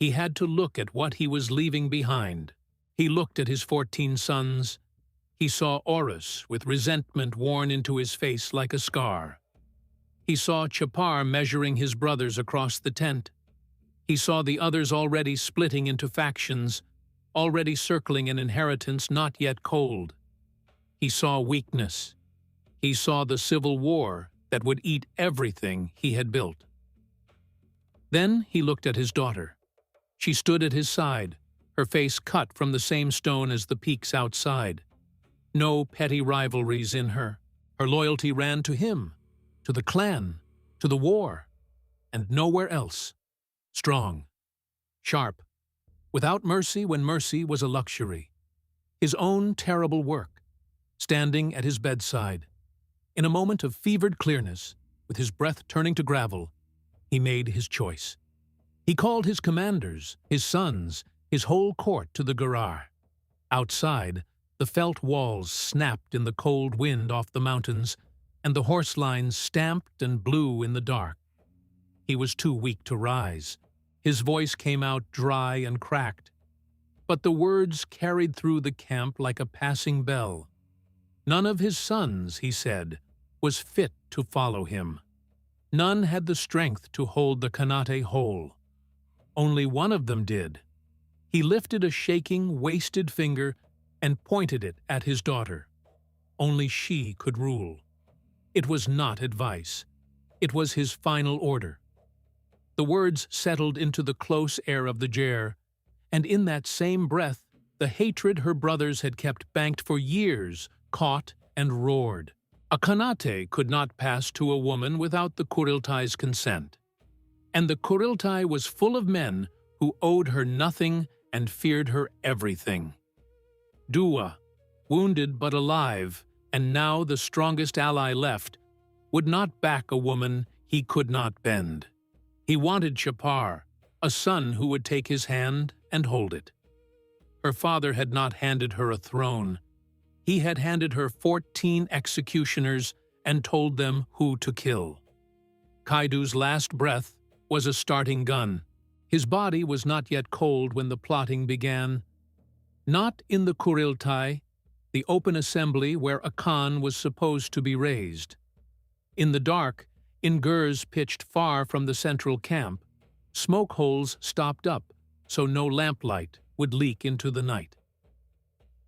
he had to look at what he was leaving behind. He looked at his 14 sons. He saw Horus with resentment worn into his face like a scar. He saw Chapar measuring his brothers across the tent. He saw the others already splitting into factions, already circling an inheritance not yet cold. He saw weakness. He saw the civil war that would eat everything he had built. Then he looked at his daughter. She stood at his side, her face cut from the same stone as the peaks outside. No petty rivalries in her. Her loyalty ran to him, to the clan, to the war, and nowhere else. Strong, sharp, without mercy when mercy was a luxury. His own terrible work, standing at his bedside. In a moment of fevered clearness, with his breath turning to gravel, he made his choice. He called his commanders, his sons, his whole court to the Gerar. Outside, the felt walls snapped in the cold wind off the mountains, and the horse lines stamped and blew in the dark. He was too weak to rise. His voice came out dry and cracked, but the words carried through the camp like a passing bell. None of his sons, he said, was fit to follow him. None had the strength to hold the Khanate whole. Only one of them did. He lifted a shaking, wasted finger and pointed it at his daughter. Only she could rule. It was not advice. It was his final order. The words settled into the close air of the ger, and in that same breath, the hatred her brothers had kept banked for years caught and roared. A Khanate could not pass to a woman without the Kuriltai's consent. And the Kuriltai was full of men who owed her nothing and feared her everything. Dua, wounded but alive, and now the strongest ally left, would not back a woman he could not bend. He wanted Chapar, a son who would take his hand and hold it. Her father had not handed her a throne. He had handed her 14 executioners and told them who to kill. Kaidu's last breath was a starting gun. His body was not yet cold when the plotting began. Not in the Kuriltai, the open assembly where a Khan was supposed to be raised. In the dark, in gurs pitched far from the central camp, smoke holes stopped up so no lamplight would leak into the night.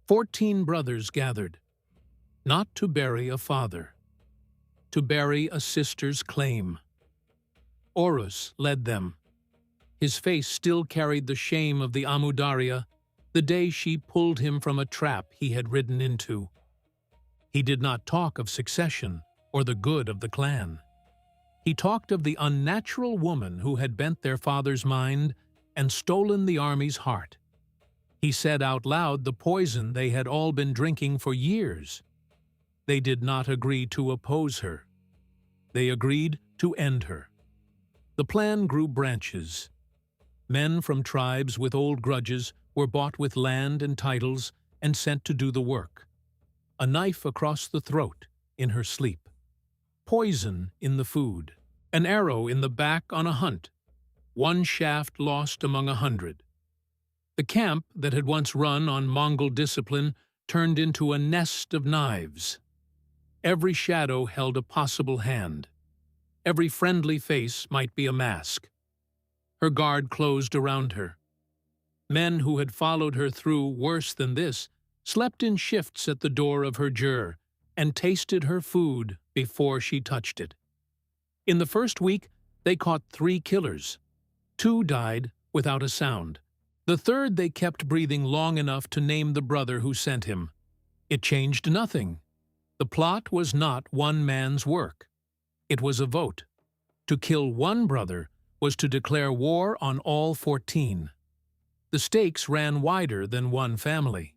14 brothers gathered, not to bury a father, to bury a sister's claim. Orus led them. His face still carried the shame of the Amudarya, the day she pulled him from a trap he had ridden into. He did not talk of succession or the good of the clan. He talked of the unnatural woman who had bent their father's mind and stolen the army's heart. He said out loud the poison they had all been drinking for years. They did not agree to oppose her. They agreed to end her. The plan grew branches. Men from tribes with old grudges were bought with land and titles and sent to do the work. A knife across the throat in her sleep. Poison in the food. An arrow in the back on a hunt. One shaft lost among 100. The camp that had once run on Mongol discipline turned into a nest of knives. Every shadow held a possible hand. Every friendly face might be a mask. Her guard closed around her. Men who had followed her through worse than this slept in shifts at the door of her jur and tasted her food before she touched it. In the first week, they caught 3 killers. 2 died without a sound. The third they kept breathing long enough to name the brother who sent him. It changed nothing. The plot was not one man's work. It was a vote. To kill one brother was to declare war on all 14. The stakes ran wider than one family.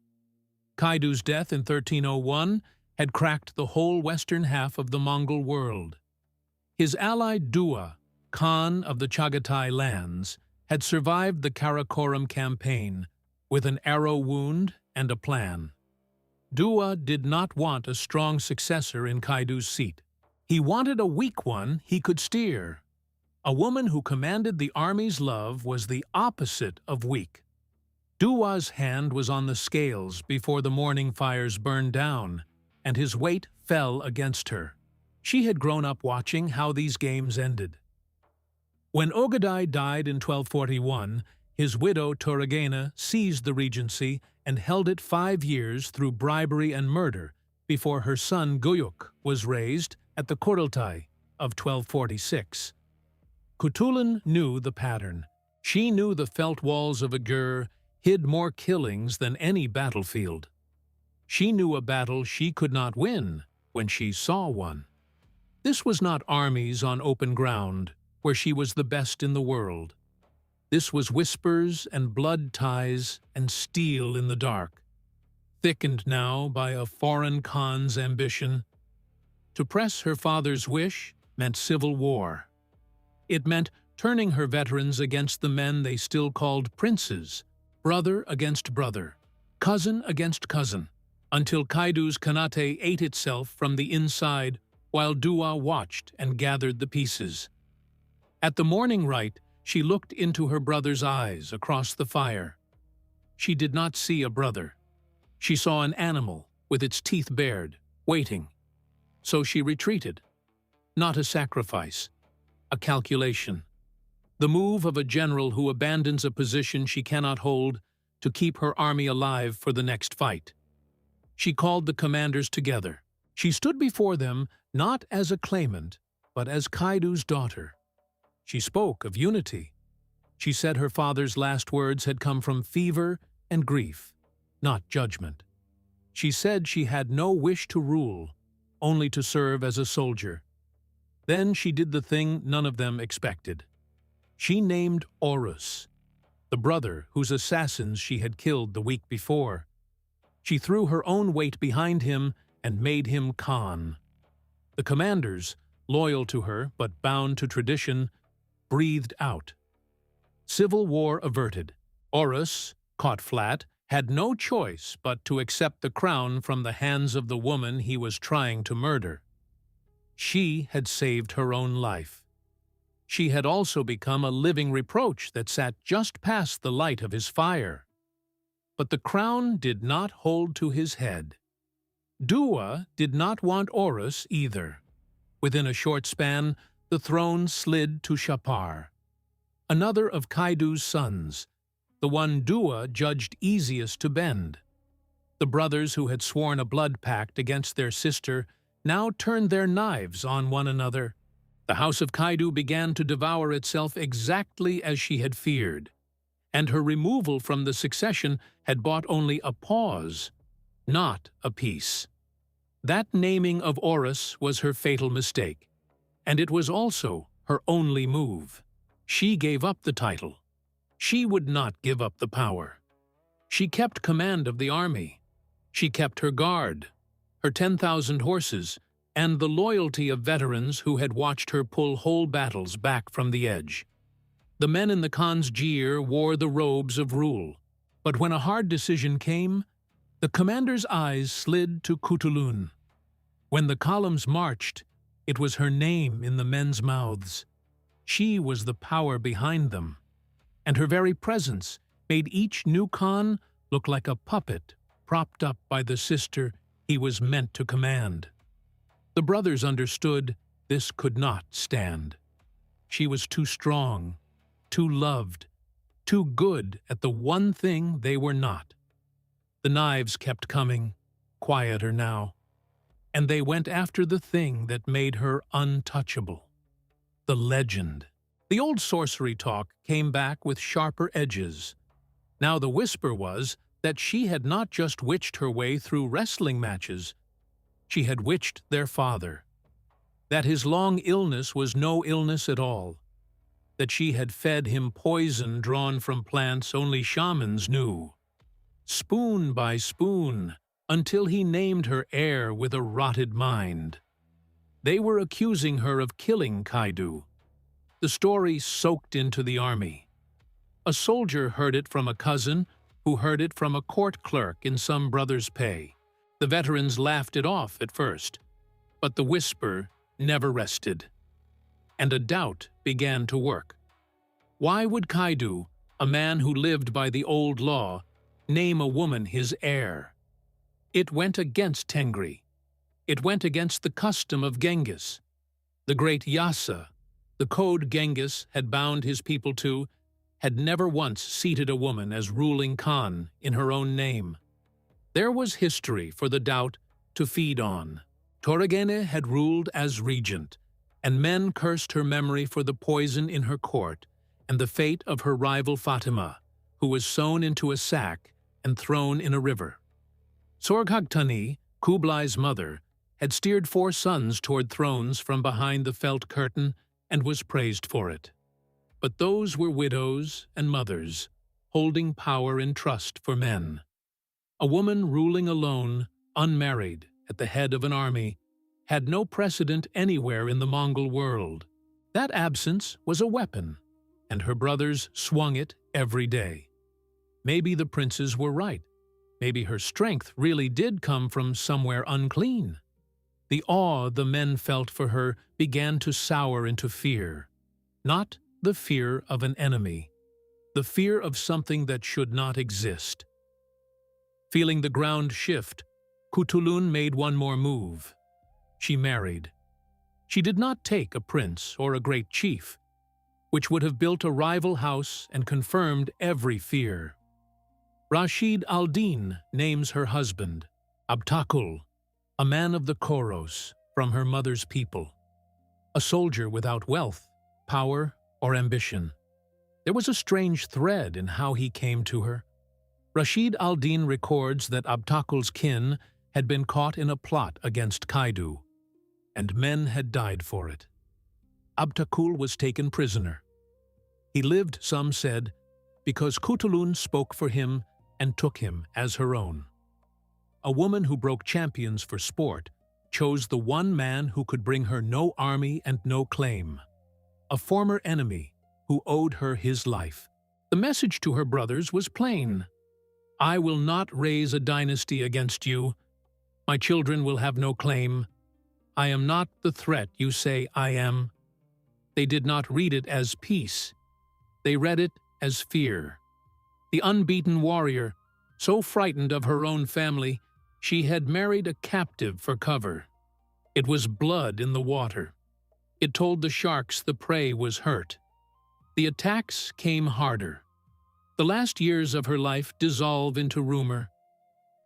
Kaidu's death in 1301 had cracked the whole western half of the Mongol world. His ally Dua, Khan of the Chagatai lands, had survived the Karakoram campaign with an arrow wound and a plan. Dua did not want a strong successor in Kaidu's seat. He wanted a weak one he could steer. A woman who commanded the army's love was the opposite of weak. Dua's hand was on the scales before the morning fires burned down, and his weight fell against her. She had grown up watching how these games ended. When Ogadai died in 1241, his widow Turagena seized the regency and held it 5 years through bribery and murder before her son Guyuk was raised at the Kuriltai of 1246. Khutulun knew the pattern. She knew the felt walls of a gur hid more killings than any battlefield. She knew a battle she could not win when she saw one. This was not armies on open ground, where she was the best in the world. This was whispers and blood ties and steel in the dark, thickened now by a foreign Khan's ambition. To press her father's wish meant civil war. It meant turning her veterans against the men they still called princes, brother against brother, cousin against cousin, until Kaidu's Khanate ate itself from the inside while Dua watched and gathered the pieces. At the morning rite, she looked into her brother's eyes across the fire. She did not see a brother. She saw an animal with its teeth bared, waiting. So she retreated. Not a sacrifice, a calculation. The move of a general who abandons a position she cannot hold to keep her army alive for the next fight. She called the commanders together. She stood before them not as a claimant, but as Kaidu's daughter. She spoke of unity. She said her father's last words had come from fever and grief, not judgment. She said she had no wish to rule, only to serve as a soldier. Then she did the thing none of them expected. She named Orus, the brother whose assassins she had killed the week before. She threw her own weight behind him and made him Khan. The commanders, loyal to her but bound to tradition, breathed out. Civil war averted. Orus, caught flat, had no choice but to accept the crown from the hands of the woman he was trying to murder. She had saved her own life. She had also become a living reproach that sat just past the light of his fire. But the crown did not hold to his head. Dua did not want Horus either. Within a short span, the throne slid to Shapar, another of Kaidu's sons, the one Dua judged easiest to bend. The brothers who had sworn a blood pact against their sister now turned their knives on one another. The house of Kaidu began to devour itself exactly as she had feared, and her removal from the succession had bought only a pause, not a peace. That naming of Horus was her fatal mistake, and it was also her only move. She gave up the title. She would not give up the power. She kept command of the army. She kept her guard, her 10,000 horses, and the loyalty of veterans who had watched her pull whole battles back from the edge. The men in the Khan's jeer wore the robes of rule, but when a hard decision came, the commander's eyes slid to Khutulun. When the columns marched, it was her name in the men's mouths. She was the power behind them, and her very presence made each new Khan look like a puppet propped up by the sister he was meant to command. The brothers understood this could not stand. She was too strong, too loved, too good at the one thing they were not. The knives kept coming, quieter now, and they went after the thing that made her untouchable. The legend. The old sorcery talk came back with sharper edges. Now the whisper was that she had not just witched her way through wrestling matches, she had witched their father. That his long illness was no illness at all. That she had fed him poison drawn from plants only shamans knew. Spoon by spoon, until he named her heir with a rotted mind. They were accusing her of killing Kaidu. The story soaked into the army. A soldier heard it from a cousin, who heard it from a court clerk in some brother's pay. The veterans laughed it off at first, but the whisper never rested, and a doubt began to work. Why would Kaidu, a man who lived by the old law, name a woman his heir? It went against Tengri. It went against the custom of Genghis. The great Yasa, the code Genghis had bound his people to, had never once seated a woman as ruling Khan in her own name. There was history for the doubt to feed on. Toragene had ruled as regent, and men cursed her memory for the poison in her court and the fate of her rival Fatima, who was sewn into a sack and thrown in a river. Sorghaghtani, Kublai's mother, had steered 4 sons toward thrones from behind the felt curtain and was praised for it. But those were widows and mothers, holding power in trust for men. A woman ruling alone, unmarried, at the head of an army, had no precedent anywhere in the Mongol world. That absence was a weapon, and her brothers swung it every day. Maybe the princes were right. Maybe her strength really did come from somewhere unclean. The awe the men felt for her began to sour into fear. Not the fear of an enemy, the fear of something that should not exist. Feeling the ground shift, Khutulun made one more move. She married. She did not take a prince or a great chief, which would have built a rival house and confirmed every fear. Rashid al-Din names her husband, Abtakul, a man of the Koros, from her mother's people, a soldier without wealth, power, or ambition. There was a strange thread in how he came to her. Rashid al-Din records that Abtakul's kin had been caught in a plot against Kaidu, and men had died for it. Abtakul was taken prisoner. He lived, some said, because Khutulun spoke for him and took him as her own. A woman who broke champions for sport chose the one man who could bring her no army and no claim, a former enemy who owed her his life. The message to her brothers was plain. I will not raise a dynasty against you. My children will have no claim. I am not the threat you say I am. They did not read it as peace. They read it as fear. The unbeaten warrior, so frightened of her own family, she had married a captive for cover. It was blood in the water. It told the sharks the prey was hurt. The attacks came harder. The last years of her life dissolve into rumor.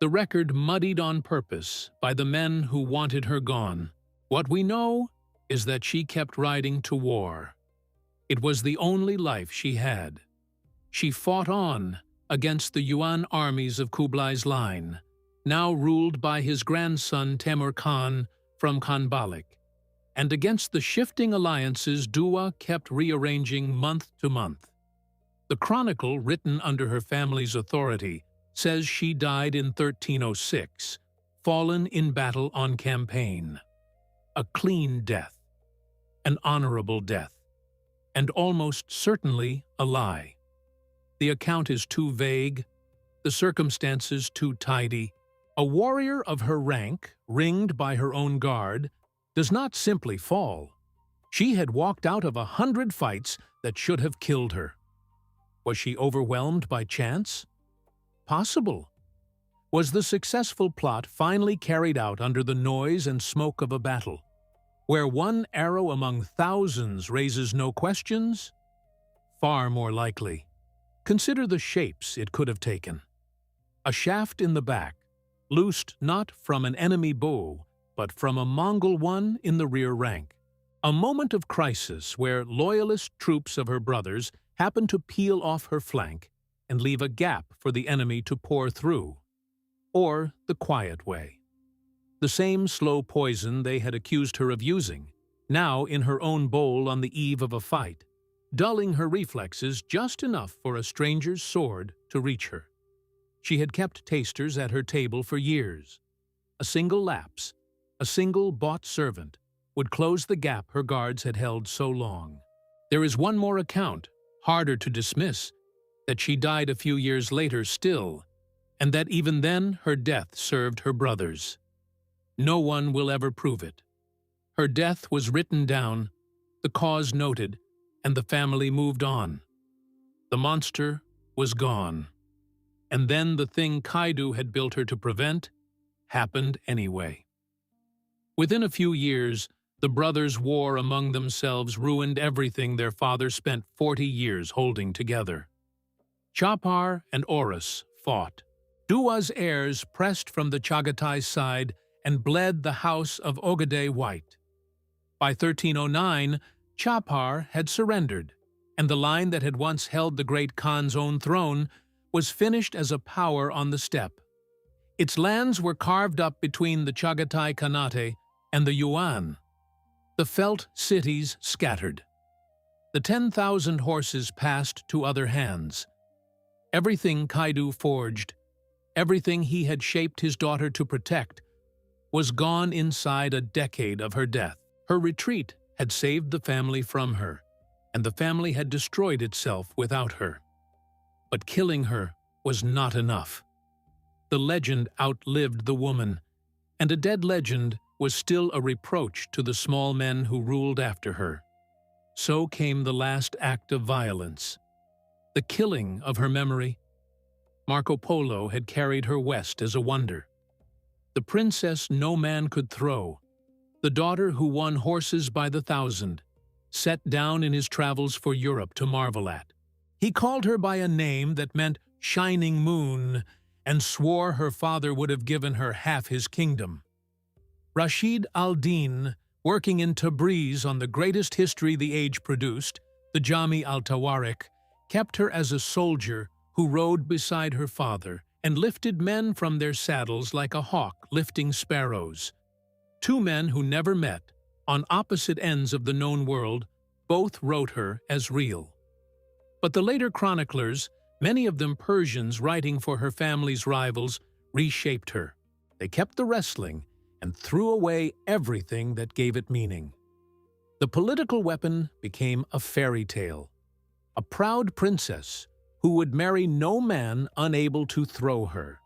The record muddied on purpose by the men who wanted her gone. What we know is that she kept riding to war. It was the only life she had. She fought on against the Yuan armies of Kublai's line, now ruled by his grandson Temur Khan from Khanbalik, and against the shifting alliances Dua kept rearranging month to month. The chronicle, written under her family's authority, says she died in 1306, fallen in battle on campaign. A clean death, an honorable death, and almost certainly a lie. The account is too vague, the circumstances too tidy. A warrior of her rank, ringed by her own guard, does not simply fall. She had walked out of 100 fights that should have killed her. Was she overwhelmed by chance? Possible. Was the successful plot finally carried out under the noise and smoke of a battle, where one arrow among thousands raises no questions? Far more likely. Consider the shapes it could have taken. A shaft in the back, loosed not from an enemy bow, but from a Mongol one in the rear rank. A moment of crisis where loyalist troops of her brothers happened to peel off her flank and leave a gap for the enemy to pour through. Or the quiet way. The same slow poison they had accused her of using, now in her own bowl on the eve of a fight, dulling her reflexes just enough for a stranger's sword to reach her. She had kept tasters at her table for years. A single lapse, a single bought servant, would close the gap her guards had held so long. There is one more account, harder to dismiss, that she died a few years later still, and that even then her death served her brothers. No one will ever prove it. Her death was written down, the cause noted, and the family moved on. The monster was gone. And then the thing Kaidu had built her to prevent happened anyway. Within a few years, the brothers' war among themselves ruined everything their father spent 40 years holding together. Chapar and Oris fought. Dua's heirs pressed from the Chagatai side and bled the house of Ogadei white. By 1309, Chapar had surrendered, and the line that had once held the great Khan's own throne was finished as a power on the steppe. Its lands were carved up between the Chagatai Khanate and the Yuan. The felt cities scattered. The 10,000 horses passed to other hands. Everything Kaidu forged, everything he had shaped his daughter to protect, was gone inside a decade of her death. Her retreat had saved the family from her, and the family had destroyed itself without her. But killing her was not enough. The legend outlived the woman, and a dead legend was still a reproach to the small men who ruled after her. So came the last act of violence, the killing of her memory. Marco Polo had carried her west as a wonder. The princess no man could throw, the daughter who won horses by the thousand, set down in his travels for Europe to marvel at. He called her by a name that meant shining moon and swore her father would have given her half his kingdom. Rashid al-Din, working in Tabriz on the greatest history the age produced, the Jami al-Tawarik, kept her as a soldier who rode beside her father and lifted men from their saddles like a hawk lifting sparrows. Two men who never met, on opposite ends of the known world, both wrote her as real. But the later chroniclers, many of them Persians writing for her family's rivals, reshaped her. They kept the wrestling and threw away everything that gave it meaning. The political weapon became a fairy tale. A proud princess who would marry no man unable to throw her.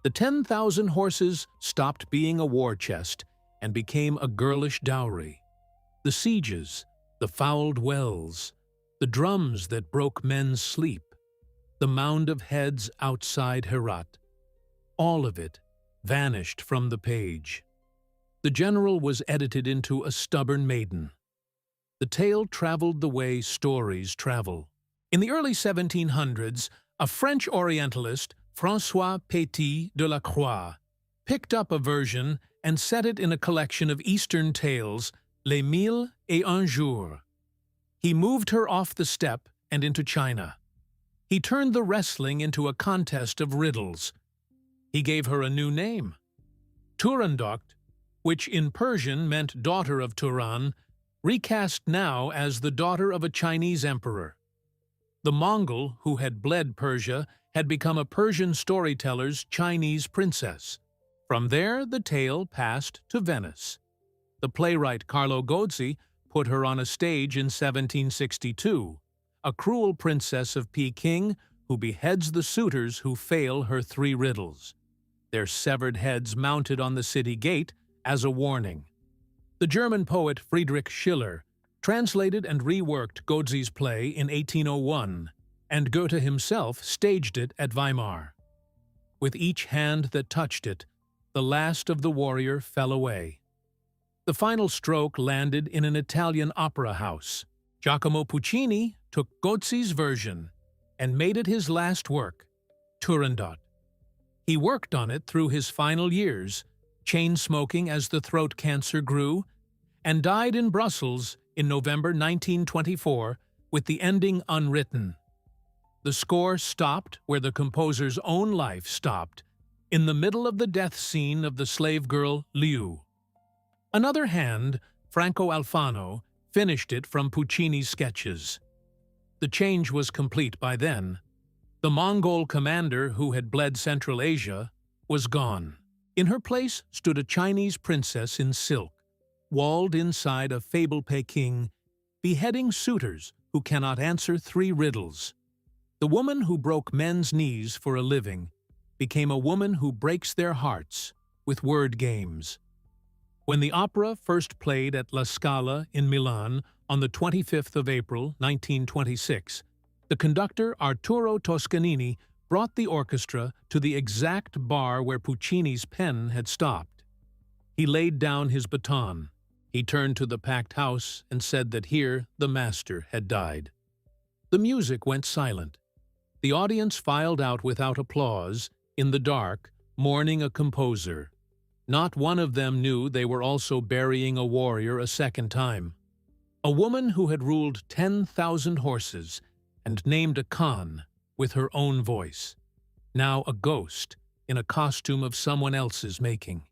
The 10,000 horses stopped being a war chest and became a girlish dowry. The sieges, the fouled wells, the drums that broke men's sleep, the mound of heads outside Herat, all of it vanished from the page. The general was edited into a stubborn maiden. The tale traveled the way stories travel. In the early 1700s, a French Orientalist, François Petit de la Croix, picked up a version and set it in a collection of Eastern tales, Les Mille et un Jours. He moved her off the steppe and into China. He turned the wrestling into a contest of riddles. He gave her a new name, Turandot, which in Persian meant daughter of Turan, recast now as the daughter of a Chinese emperor. The Mongol, who had bled Persia, had become a Persian storyteller's Chinese princess. From there, the tale passed to Venice. The playwright Carlo Gozzi put her on a stage in 1762, a cruel princess of Peking who beheads the suitors who fail her 3 riddles, their severed heads mounted on the city gate as a warning. The German poet Friedrich Schiller translated and reworked Gozzi's play in 1801, and Goethe himself staged it at Weimar. With each hand that touched it, the last of the warrior fell away. The final stroke landed in an Italian opera house. Giacomo Puccini took Gozzi's version and made it his last work, Turandot. He worked on it through his final years, chain-smoking as the throat cancer grew, and died in Brussels in November 1924 with the ending unwritten. The score stopped where the composer's own life stopped, in the middle of the death scene of the slave girl Liu. Another hand, Franco Alfano, finished it from Puccini's sketches. The change was complete by then. The Mongol commander who had bled Central Asia was gone. In her place stood a Chinese princess in silk, walled inside a fable Peking, beheading suitors who cannot answer 3 riddles. The woman who broke men's knees for a living became a woman who breaks their hearts with word games. When the opera first played at La Scala in Milan on the 25th of April, 1926, the conductor Arturo Toscanini brought the orchestra to the exact bar where Puccini's pen had stopped. He laid down his baton. He turned to the packed house and said that here the master had died. The music went silent. The audience filed out without applause, in the dark, mourning a composer. Not one of them knew they were also burying a warrior a second time. A woman who had ruled 10,000 horses and named a Khan with her own voice. Now a ghost in a costume of someone else's making.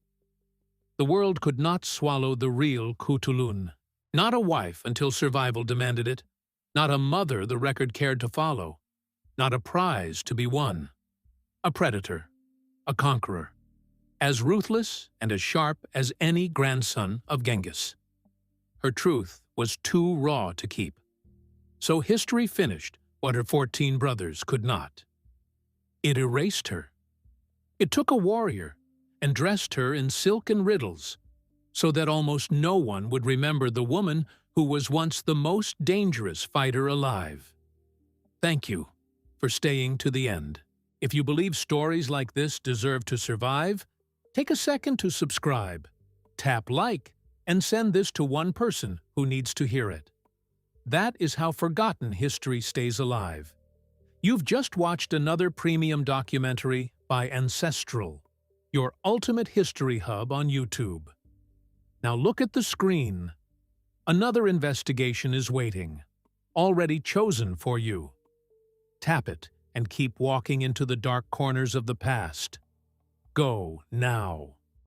The world could not swallow the real Khutulun. Not a wife until survival demanded it. Not a mother the record cared to follow. Not a prize to be won. A predator. A conqueror. As ruthless and as sharp as any grandson of Genghis. Her truth was too raw to keep. So history finished what her 14 brothers could not. It erased her. It took a warrior and dressed her in silk and riddles, so that almost no one would remember the woman who was once the most dangerous fighter alive. Thank you for staying to the end. If you believe stories like this deserve to survive, take a second to subscribe, tap like, and send this to one person who needs to hear it. That is how forgotten history stays alive. You've just watched another premium documentary by Ancestral, your ultimate history hub on YouTube. Now look at the screen. Another investigation is waiting, already chosen for you. Tap it and keep walking into the dark corners of the past. Go now.